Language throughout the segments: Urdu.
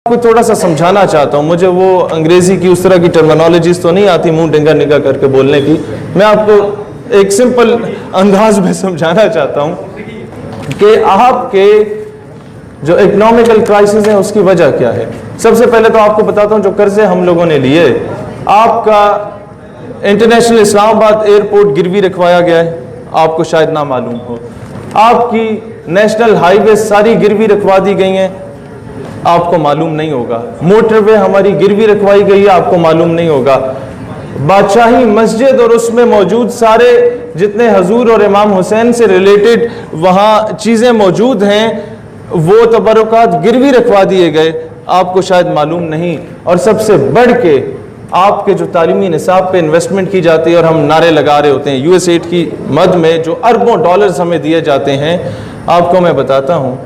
کو تھوڑا سا سمجھانا چاہتا ہوں. مجھے وہ انگریزی کی اس طرح کی ٹرمینالوجیز تو نہیں آتی منہ ڈنگا نگا کر کے بولنے کی. میں آپ کو ایک سمپل انداز میں سمجھانا چاہتا ہوں کہ آپ کے جو اکنامیکل کرائسس ہیں اس کی وجہ کیا ہے. سب سے پہلے تو آپ کو بتاتا ہوں جو قرضے ہم لوگوں نے لیے. آپ کا انٹرنیشنل اسلام آباد ایئرپورٹ گروی رکھوایا گیا ہے, آپ کو شاید نہ معلوم ہو. آپ کی نیشنل ہائی وے ساری گروی رکھوا دی گئی ہیں, آپ کو معلوم نہیں ہوگا. موٹر وے ہماری گروی رکھوائی گئی ہے, آپ کو معلوم نہیں ہوگا. بادشاہی مسجد اور اس میں موجود سارے جتنے حضور اور امام حسین سے ریلیٹڈ وہاں چیزیں موجود ہیں وہ تبرکات گروی رکھوا دیے گئے, آپ کو شاید معلوم نہیں. اور سب سے بڑھ کے آپ کے جو تعلیمی نصاب پہ انویسٹمنٹ کی جاتی ہے اور ہم نعرے لگا رہے ہوتے ہیں یو ایس ایڈ کی مد میں جو اربوں ڈالرز ہمیں دیے جاتے ہیں, آپ کو میں بتاتا ہوں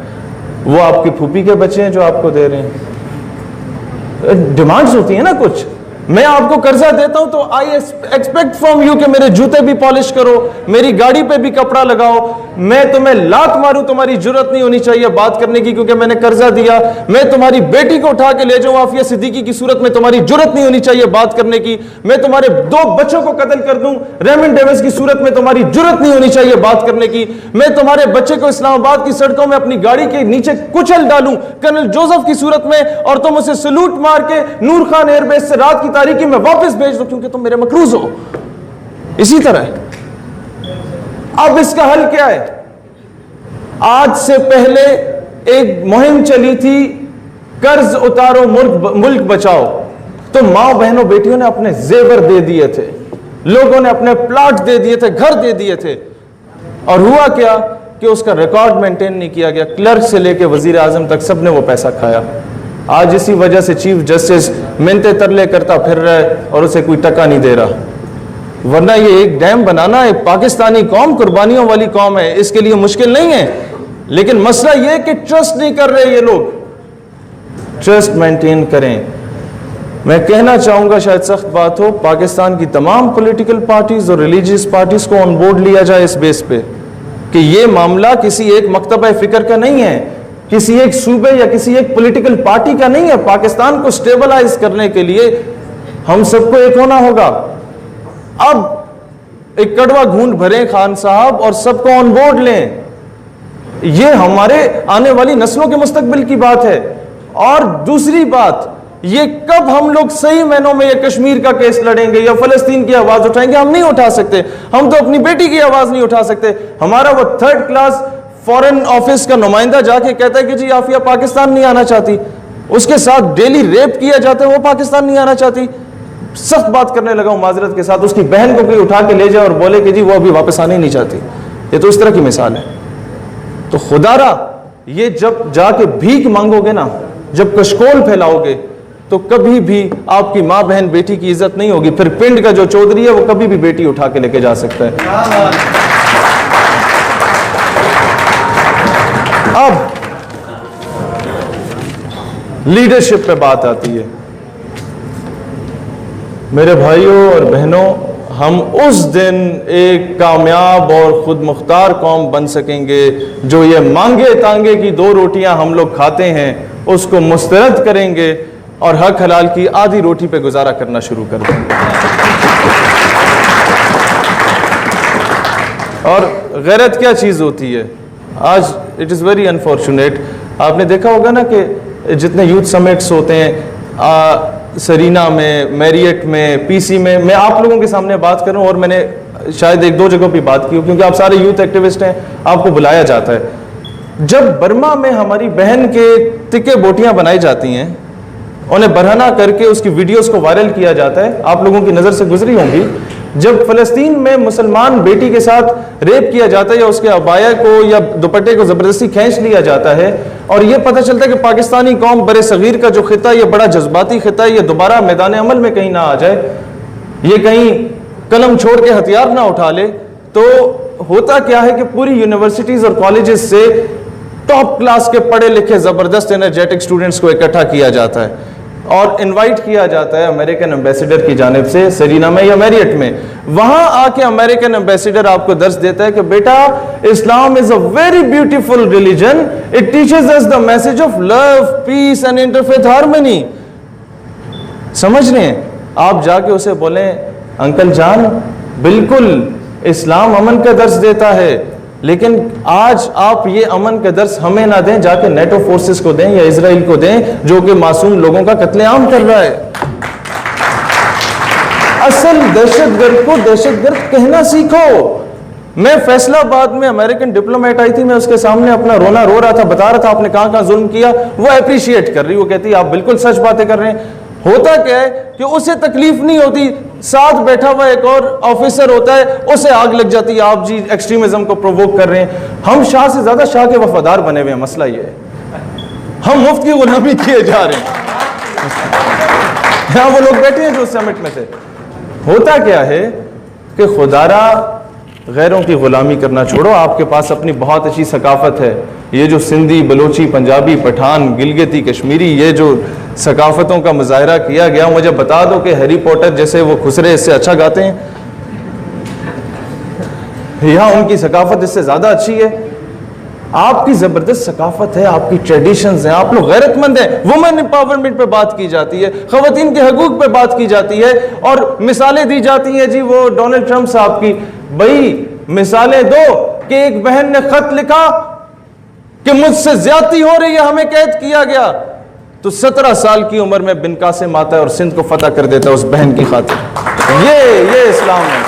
وہ آپ کی پھوپھی کے بچے ہیں جو آپ کو دے رہے ہیں. ڈیمانڈز ہوتی ہیں نا کچھ. میں آپ کو قرضہ دیتا ہوں تو آئی ایکسپیکٹ فرام یو کہ میرے جوتے بھی پالش کرو, میری گاڑی پہ بھی کپڑا لگاؤ. میں تمہیں لات ماروں تمہاری جرت نہیں ہونی چاہیے بات کرنے کی کیونکہ میں نے قرضہ دیا. میں تمہاری بیٹی کو اٹھا کے لے جاؤں عافیہ صدیقی کی صورت میں, تمہاری جرت نہیں ہونی چاہیے بات کرنے کی. میں تمہارے 2 بچوں کو قتل کر دوں ریمنڈ ڈیوس کی صورت میں, تمہاری جرت نہیں ہونی چاہیے بات کرنے کی. میں تمہارے بچے کو اسلام آباد کی سڑکوں میں اپنی گاڑی کے نیچے کچل ڈالوں کرنل جوزف کی صورت میں اور تم اسے سلوٹ مار کے نور خان ایئر بیس سے رات کی تاریکی میں واپس بھیج دو کیونکہ تم میرے مقروض ہو. اسی طرح اب اس کا حل کیا ہے؟ آج سے پہلے ایک مہم چلی تھی قرض اتارو ملک بچاؤ, تو ماں بہنوں بیٹیوں نے اپنے زیور دے دیے تھے, لوگوں نے اپنے پلاٹ دے دیے تھے, گھر دے دیے تھے, اور ہوا کیا کہ اس کا ریکارڈ مینٹین نہیں کیا گیا. کلرک سے لے کے وزیر اعظم تک سب نے وہ پیسہ کھایا. آج اسی وجہ سے چیف جسٹس منتے ترلے کرتا پھر رہا ہے اور اسے کوئی ٹکا نہیں دے رہا. ورنہ یہ ایک ڈیم بنانا, ایک پاکستانی قوم قربانیوں والی قوم ہے, اس کے لیے مشکل نہیں ہے. لیکن مسئلہ یہ کہ ٹرسٹ نہیں کر رہے یہ لوگ. ٹرسٹ مینٹین کریں. میں کہنا چاہوں گا شاید سخت بات ہو, پاکستان کی تمام پولیٹیکل پارٹیز اور ریلیجیس پارٹیز کو آن بورڈ لیا جائے اس بیس پہ کہ یہ معاملہ کسی ایک مکتبہ فکر کا نہیں ہے, کسی ایک صوبے یا کسی ایک پولیٹیکل پارٹی کا نہیں ہے. پاکستان کو سٹیبلائز کرنے کے لیے ہم سب کو ایک ہونا ہوگا. اب ایک کڑوا گھونٹ بھریں خان صاحب اور سب کو آن بورڈ لیں. یہ ہمارے آنے والی نسلوں کے مستقبل کی بات ہے. اور دوسری بات, یہ کب ہم لوگ صحیح معنوں میں یہ کشمیر کا کیس لڑیں گے یا فلسطین کی آواز اٹھائیں گے؟ ہم نہیں اٹھا سکتے. ہم تو اپنی بیٹی کی آواز نہیں اٹھا سکتے. ہمارا وہ 3rd کلاس فورن آفس کا نمائندہ جا کے کہتا ہے کہ جی عافیہ پاکستان نہیں آنا چاہتی, اس کے ساتھ ڈیلی ریپ کیا جاتا ہے, وہ پاکستان نہیں آنا چاہتی. سخت بات کرنے لگا ہوں معذرت کے ساتھ. اس کی بہن کو کوئی اٹھا کے لے جائے اور بولے کہ جی وہ ابھی واپس آنے نہیں چاہتی. یہ تو اس طرح کی مثال ہے. تو خدا را یہ جب جا کے بھیک مانگو گے نا, جب کشکول پھیلاؤ گے, تو کبھی بھی آپ کی ماں بہن بیٹی کی عزت نہیں ہوگی. پھر پنڈ کا جو چودھری ہے وہ کبھی بھی بیٹی اٹھا کے لے کے جا سکتا ہے. اب لیڈرشپ پہ بات آتی ہے. میرے بھائیوں اور بہنوں, ہم اس دن ایک کامیاب اور خود مختار قوم بن سکیں گے جو یہ مانگے تانگے کی 2 روٹیاں ہم لوگ کھاتے ہیں اس کو مسترد کریں گے اور حق حلال کی آدھی روٹی پہ گزارا کرنا شروع کر دیں گے. اور غیرت کیا چیز ہوتی ہے؟ آج اٹ از ویری انفارچونیٹ, آپ نے دیکھا ہوگا نا کہ جتنے یوتھ سمٹس ہوتے ہیں سرینا میں, میریٹ میں, پی سی میں آپ لوگوں کے سامنے بات کروں, اور میں نے شاید 1-2 جگہوں پہ بات کی ہو کیونکہ آپ سارے یوتھ ایکٹیوسٹ ہیں, آپ کو بلایا جاتا ہے. جب برما میں ہماری بہن کے تکے بوٹیاں بنائی جاتی ہیں, انہیں برہنہ کر کے اس کی ویڈیوز کو وائرل کیا جاتا ہے, آپ لوگوں کی نظر سے گزری ہوں گی. جب فلسطین میں مسلمان بیٹی کے ساتھ ریپ کیا جاتا ہے یا اس کے عبایا کو یا دوپٹے کو زبردستی کھینچ لیا جاتا ہے, اور یہ پتہ چلتا ہے کہ پاکستانی قوم بر صغیر کا جو خطہ, یہ بڑا جذباتی خطہ ہے, یہ دوبارہ میدان عمل میں کہیں نہ آ جائے, یہ کہیں قلم چھوڑ کے ہتھیار نہ اٹھا لے, تو ہوتا کیا ہے کہ پوری یونیورسٹیز اور کالجز سے ٹاپ کلاس کے پڑھے لکھے زبردست انرجیٹک اسٹوڈنٹس کو اکٹھا کیا جاتا ہے. اور انوائٹ کیا جاتا ہے امریکن ایمبیسیڈر کی جانب سے سرینا میں یا میریٹ میں, وہاں آ کے امریکن ایمبیسیڈر آپ کو درس دیتا ہے کہ بیٹا Islam is a very beautiful religion, it teaches us the message of love, peace and interfaith harmony. سمجھ رہے ہیں؟ آپ جا کے اسے بولیں انکل جان بالکل اسلام امن کا درس دیتا ہے, لیکن آج آپ یہ امن کا درس ہمیں نہ دیں, جا کے نیٹو فورسز کو دیں یا اسرائیل کو دیں جو کہ معصوم لوگوں کا قتل عام کر رہا ہے. اصل دہشت گرد کو دہشت گرد کہنا سیکھو. میں فیصلہ آباد میں امریکن ڈپلومیٹ آئی تھی, میں اس کے سامنے اپنا رونا رو رہا تھا, بتا رہا تھا آپ نے کہاں کہاں ظلم کیا, وہ اپریشیٹ کر رہی, وہ کہتی آپ بالکل سچ باتیں کر رہے ہیں. ہوتا کیا ہے کہ اسے تکلیف نہیں ہوتی, ساتھ بیٹھا ہوا ایک اور آفیسر ہوتا ہے, اسے آگ لگ جاتی ہے, آپ جی ایکسٹریمزم کو پرووک کر رہے ہیں. ہم شاہ سے زیادہ شاہ کے وفادار بنے ہوئے ہیں, مسئلہ یہ ہے ہم مفت کی غلامی کیے جا رہے ہیں. یہاں وہ لوگ بیٹھے ہیں جو سمٹ میں تھے. ہوتا کیا ہے کہ خدارا غیروں کی غلامی کرنا چھوڑو, آپ کے پاس اپنی بہت اچھی ثقافت ہے. یہ جو سندھی, بلوچی, پنجابی, پٹھان, گلگتی, کشمیری, یہ جو ثقافتوں کا مظاہرہ کیا گیا, مجھے بتا دو کہ ہیری پوٹر جیسے وہ خسرے اس سے اچھا گاتے ہیں؟ یہاں ان کی ثقافت اس سے زیادہ اچھی ہے. آپ کی زبردست ثقافت ہے, آپ کی ٹریڈیشنز ہیں, آپ لوگ غیرت مند ہیں. وومن امپاورمنٹ پہ بات کی جاتی ہے, خواتین کے حقوق پہ بات کی جاتی ہے, اور مثالیں دی جاتی ہیں. جی وہ ڈونلڈ ٹرمپ صاحب کی, بھائی مثالیں دو کہ ایک بہن نے خط لکھا کہ مجھ سے زیادتی ہو رہی ہے, ہمیں قید کیا گیا, تو 17 سال کی عمر میں بن قاسم آتا ہے اور سندھ کو فتح کر دیتا ہے اس بہن کی خاطر. یہ اسلام ہے.